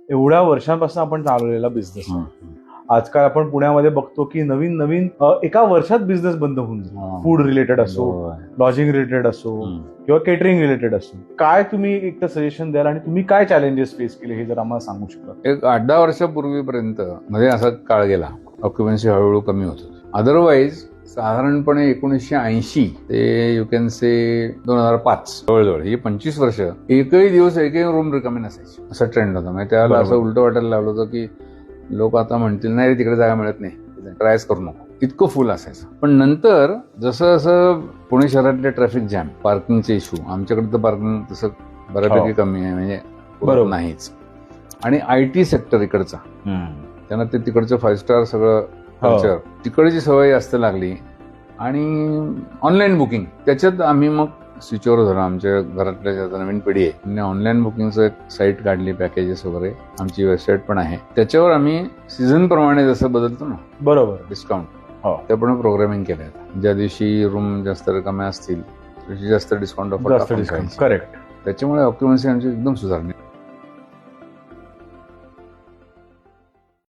एवढ्या वर्षांपासून आपण चालवलेला बिझनेस. आजकाल आपण पुण्यामध्ये बघतो की नवीन नवीन एका वर्षात बिझनेस बंद होऊन जातो. फूड रिलेटेड असो, लॉजिंग रिलेटेड असो किंवा केटरिंग रिलेटेड असो. काय तुम्ही एक तर सजेशन द्याल आणि तुम्ही काय चॅलेंजेस फेस केले हे जर आम्हाला सांगू शकता? एक 8-10 वर्षापूर्वीपर्यंत मध्ये असा काळ गेला, ऑक्युपन्सी हळूहळू कमी होत होती. अदरवाईज साधारणपणे 1980 ते यू कॅन से 2005 जवळजवळ ही 25 वर्ष एकही दिवस एकही रूम रिकामी नसायची, असा ट्रेंड होता. म्हणजे त्याला असं उलट वाटायला लागलं होतं की लोक आता म्हणतील नाही रे तिकडे जागा मिळत नाही, ट्रायच करू नको, इतकं फुल असायचं. पण नंतर जसं जसं पुणे शहरातले ट्रॅफिक जॅम, पार्किंगचे इश्यू, आमच्याकडे तर पार्किंग तसं बऱ्यापैकी कमी आहे, म्हणजे बरोबर नाहीच. आणि IT सेक्टर इकडचा, त्यांना ते तिकडचं 5 स्टार सगळं कल्चर, तिकडची सवय जास्त लागली. आणि ऑनलाईन बुकिंग, त्याच्यात आम्ही मग स्विचवर झालो. आमच्या घरातल्या ज्या नवीन पिढी आहे त्यांनी ऑनलाईन बुकिंगचं एक साईट काढली, पॅकेजेस वगैरे, आमची वेबसाईट पण आहे. त्याच्यावर आम्ही सीझन प्रमाणे जसं बदलतो ना, बरोबर, डिस्काउंट त्याप्रमाणे प्रोग्रामिंग केलं. ज्या दिवशी रूम जास्त रिकाम्या असतील त्याची जास्त डिस्काउंट ऑफर. करेक्ट. त्याच्यामुळे ऑक्युपन्सी आमची एकदम सुधारली.